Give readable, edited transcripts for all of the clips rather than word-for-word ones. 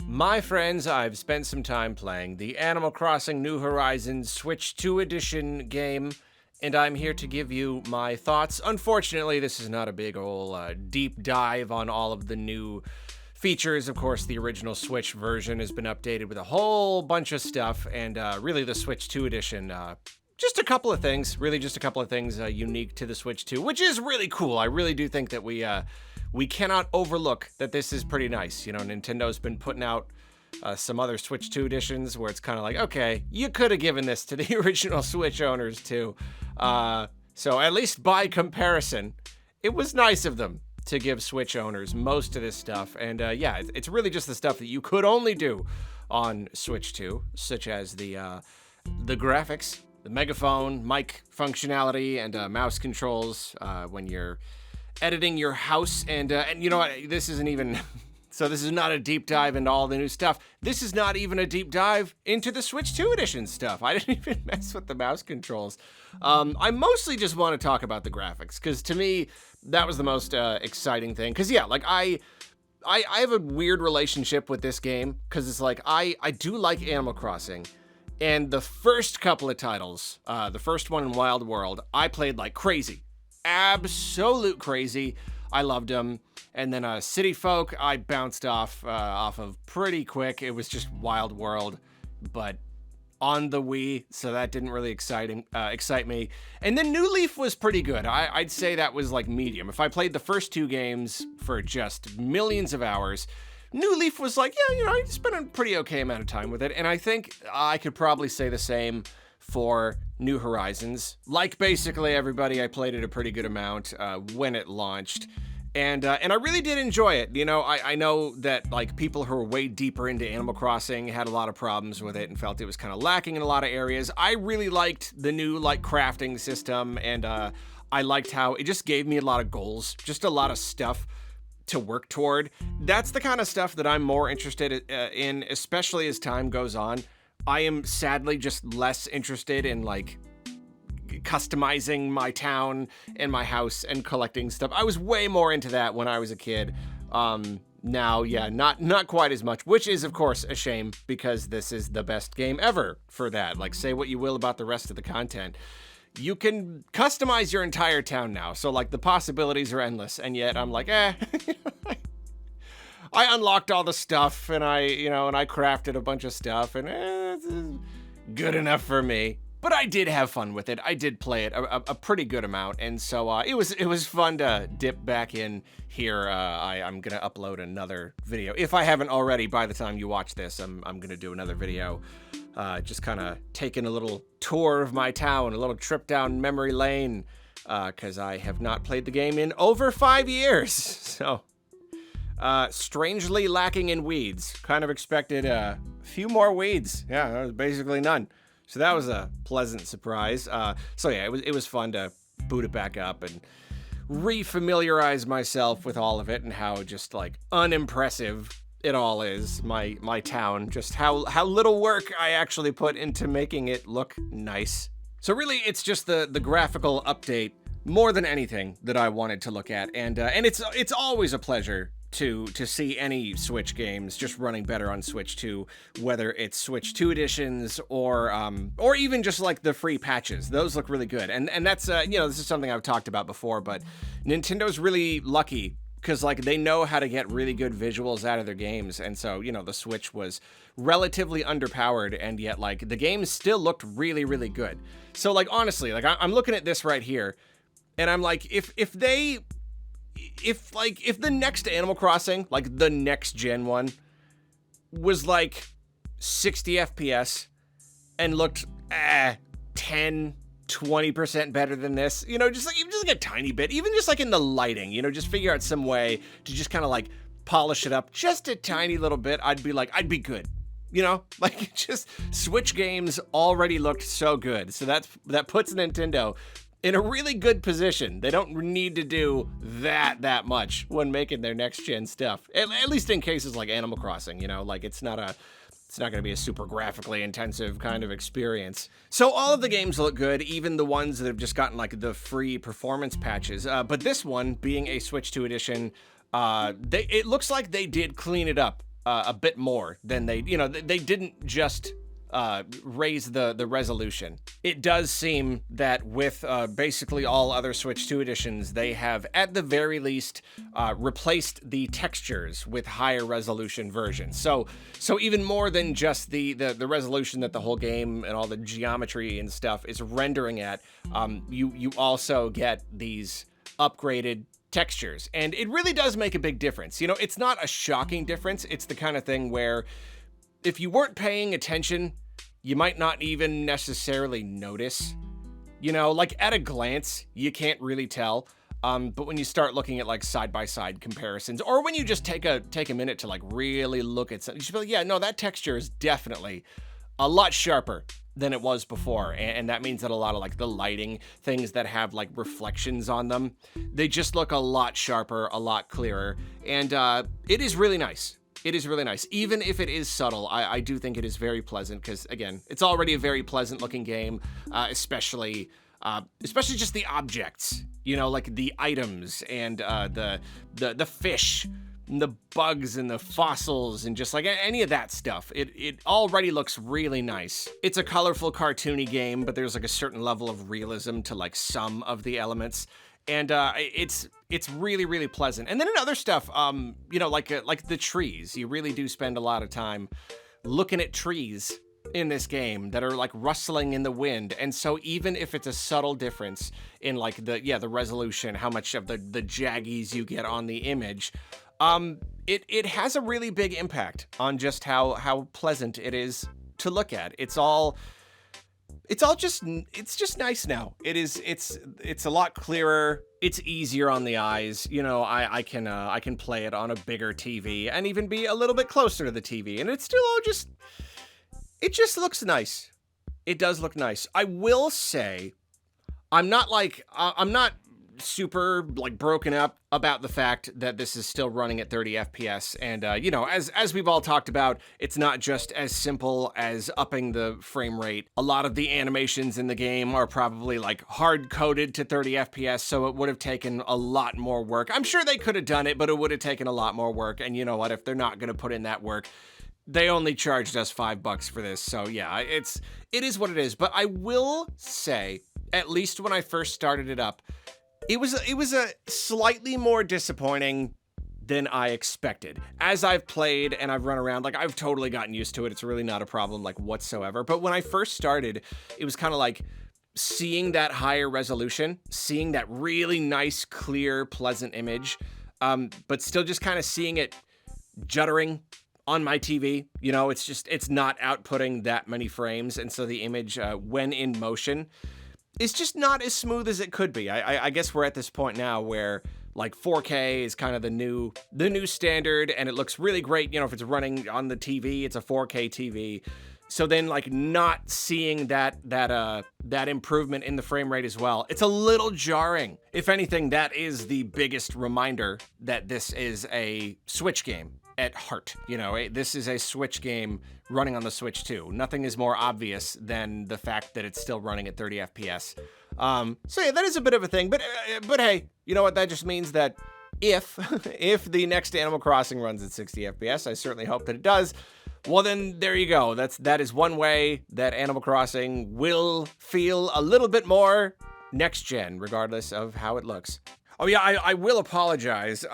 My friends, I've spent some time playing the Animal Crossing New Horizons Switch 2 Edition game, and I'm here to give you my thoughts. Unfortunately, this is not a big ol' deep dive on all of the new features. Of course, the original Switch version has been updated with a whole bunch of stuff, and really the Switch 2 Edition, just a couple of things, unique to the Switch 2, which is really cool. I really do think that we cannot overlook that this is pretty nice. You know, Nintendo's been putting out some other Switch 2 editions where it's kind of like, okay, you could have given this to the original Switch owners too. So at least by comparison, it was nice of them to give Switch owners most of this stuff. And yeah, it's really just the stuff that you could only do on Switch 2, such as the graphics, the megaphone, mic functionality, and mouse controls when you're editing your house. And you know what, this isn't even so this is not a deep dive into all the new stuff. This is not even a deep dive into the Switch 2 edition stuff. I didn't even mess with the mouse controls. I mostly just want to talk about the graphics, because to me that was the most exciting thing. Because yeah, like I have a weird relationship with this game, because it's like I do like Animal Crossing, and the first couple of titles, the first one in Wild World, I played like crazy. Absolute crazy. I loved them. And then City Folk, I bounced off of pretty quick. It was just Wild World, but on the Wii, so that didn't really excite me. And then New Leaf was pretty good. I'd say that was like medium. If I played the first two games for just millions of hours, New Leaf was like, yeah, you know, I spent a pretty okay amount of time with it. And I think I could probably say the same for New Horizons. Like basically everybody, I played it a pretty good amount when it launched. And I really did enjoy it. You know, I know that like people who are way deeper into Animal Crossing had a lot of problems with it and felt it was kind of lacking in a lot of areas. I really liked the new like crafting system, and I liked how it just gave me a lot of goals, just a lot of stuff to work toward. That's the kind of stuff that I'm more interested in, especially as time goes on. I am sadly just less interested in like customizing my town and my house and collecting stuff. I was way more into that when I was a kid. Now, yeah, not quite as much, which is of course a shame, because this is the best game ever for that. Like, say what you will about the rest of the content, you can customize your entire town now. So like the possibilities are endless, and yet I'm like, I unlocked all the stuff, and I crafted a bunch of stuff, and this is good enough for me. But I did have fun with it. I did play it a pretty good amount, and so it was fun to dip back in here. I'm gonna upload another video, if I haven't already. By the time you watch this, I'm gonna do another video, just kind of taking a little tour of my town, a little trip down memory lane, because I have not played the game in over 5 years. So. Strangely lacking in weeds. Kind of expected a few more weeds. Yeah, there was basically none. So that was a pleasant surprise. So yeah, it was fun to boot it back up and refamiliarize myself with all of it, and how just like unimpressive it all is. My town, just how little work I actually put into making it look nice. So really, it's just the graphical update more than anything that I wanted to look at, and it's always a pleasure to see any Switch games just running better on Switch 2, whether it's Switch 2 editions or even just like the free patches. Those look really good, and that's this is something I've talked about before, but Nintendo's really lucky, because like they know how to get really good visuals out of their games, and so the Switch was relatively underpowered, and yet like the games still looked really, really good. So like honestly, like I'm looking at this right here, and I'm like, if the next Animal Crossing, like the next gen one, was like 60 FPS and looked 10-20% better than this, just like a tiny bit, even just like in the lighting, just figure out some way to just kind of like polish it up just a tiny little bit, I'd be good. Like just Switch games already looked so good. So that puts Nintendo in a really good position. They don't need to do that much when making their next gen stuff. At least in cases like Animal Crossing, like it's not going to be a super graphically intensive kind of experience. So all of the games look good, even the ones that have just gotten like the free performance patches. But this one, being a Switch 2 edition, it looks like they did clean it up a bit more than they didn't just raise the resolution. It does seem that with basically all other Switch 2 editions, they have at the very least replaced the textures with higher resolution versions. So even more than just the resolution that the whole game and all the geometry and stuff is rendering at, you also get these upgraded textures, and it really does make a big difference. It's not a shocking difference. It's the kind of thing where if you weren't paying attention, you might not even necessarily notice. Like at a glance, you can't really tell. But when you start looking at like side-by-side comparisons, or when you just take a minute to like really look at something, you should be like, yeah, no, that texture is definitely a lot sharper than it was before. And that means that a lot of like the lighting, things that have like reflections on them, they just look a lot sharper, a lot clearer. And it is really nice. It is really nice. Even if it is subtle, I do think it is very pleasant because, again, it's already a very pleasant looking game, especially just the objects, like the items and the fish, and the bugs and the fossils and just like any of that stuff. It already looks really nice. It's a colorful, cartoony game, but there's like a certain level of realism to like some of the elements. And it's really, really pleasant. And then in other stuff, like the trees, you really do spend a lot of time looking at trees in this game that are like rustling in the wind. And so even if it's a subtle difference in like the resolution, how much of the jaggies you get on the image, it has a really big impact on just how pleasant it is to look at. It's just nice now. It's a lot clearer. It's easier on the eyes. I can play it on a bigger TV and even be a little bit closer to the TV, and it's still it just looks nice. It does look nice. I will say, I'm not super like broken up about the fact that this is still running at 30 FPS. And, as we've all talked about, it's not just as simple as upping the frame rate. A lot of the animations in the game are probably like hard coded to 30 FPS. So it would have taken a lot more work. I'm sure they could have done it, but it would have taken a lot more work. And you know what? If they're not going to put in that work, they only charged us $5 for this. So yeah, it is what it is. But I will say, at least when I first started it up, it was a slightly more disappointing than I expected. As I've played and I've run around, like I've totally gotten used to it. It's really not a problem like whatsoever. But when I first started, it was kind of like seeing that higher resolution, seeing that really nice, clear, pleasant image, but still just kind of seeing it juddering on my TV. It's not outputting that many frames. And so the image, when in motion, it's just not as smooth as it could be. I guess we're at this point now where like 4K is kind of the new standard, and it looks really great. If it's running on the TV, it's a 4K TV. So then like not seeing that improvement in the frame rate as well, it's a little jarring. If anything, that is the biggest reminder that this is a Switch game at heart. This is a Switch game running on the Switch 2. Nothing is more obvious than the fact that it's still running at 30 FPS. So yeah, that is a bit of a thing, but hey, you know what? That just means that if the next Animal Crossing runs at 60 FPS, I certainly hope that it does. Well, then there you go. That is one way that Animal Crossing will feel a little bit more next gen, regardless of how it looks. Oh yeah, I will apologize.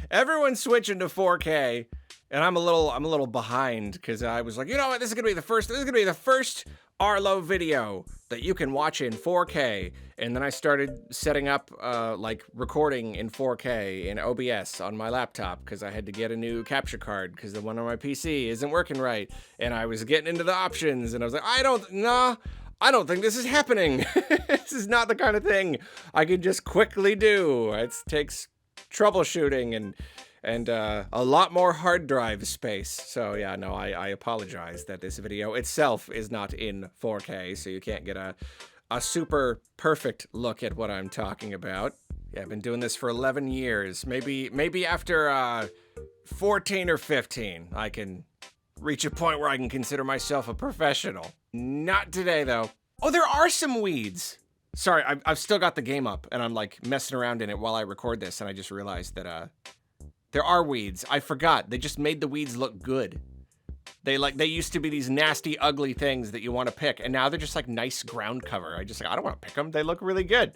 Everyone's switching to 4K, and I'm a little behind because I was like, you know what, this is gonna be the first Arlo video that you can watch in 4K. And then I started setting up like recording in 4K in OBS on my laptop because I had to get a new capture card because the one on my PC isn't working right. And I was getting into the options, and I was like, I don't think this is happening. This is not the kind of thing I can just quickly do. It takes troubleshooting and a lot more hard drive space. So yeah, no, I apologize that this video itself is not in 4K, so you can't get a super perfect look at what I'm talking about. Yeah, I've been doing this for 11 years. Maybe after 14 or 15, I can reach a point where I can consider myself a professional. Not today, though. Oh, there are some weeds. Sorry, I've still got the game up, and I'm like messing around in it while I record this, and I just realized that There are weeds. I forgot. They just made the weeds look good. They used to be these nasty, ugly things that you want to pick, and now they're just like nice ground cover. I don't want to pick them. They look really good.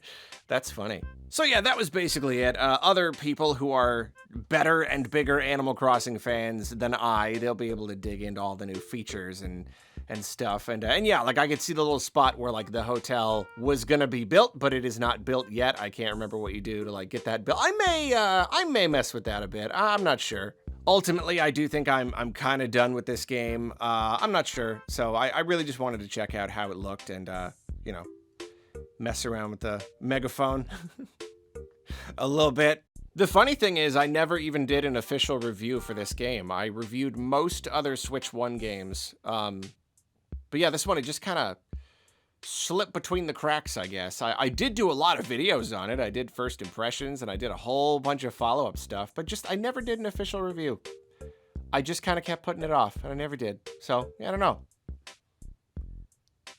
That's funny. So yeah, that was basically it. Other people who are better and bigger Animal Crossing fans than they'll be able to dig into all the new features and stuff. And yeah, like I could see the little spot where like the hotel was gonna be built, but it is not built yet. I can't remember what you do to like get that built. I may mess with that a bit. I'm not sure. Ultimately, I do think I'm kind of done with this game. I'm not sure. So I really just wanted to check out how it looked and, mess around with the megaphone a little bit. The funny thing is I never even did an official review for this game. I reviewed most other Switch 1 games. But yeah, this one, it just kind of slipped between the cracks, I guess. I did do a lot of videos on it. I did first impressions and I did a whole bunch of follow-up stuff, but I never did an official review. I just kind of kept putting it off and I never did. So, yeah, I don't know.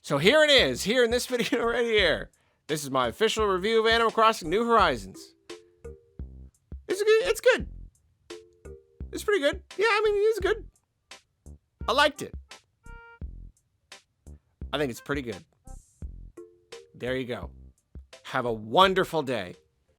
So here it is, here in this video right here. This is my official review of Animal Crossing New Horizons. It's good. It's pretty good. Yeah, I mean, it's good. I liked it. I think it's pretty good. There you go. Have a wonderful day.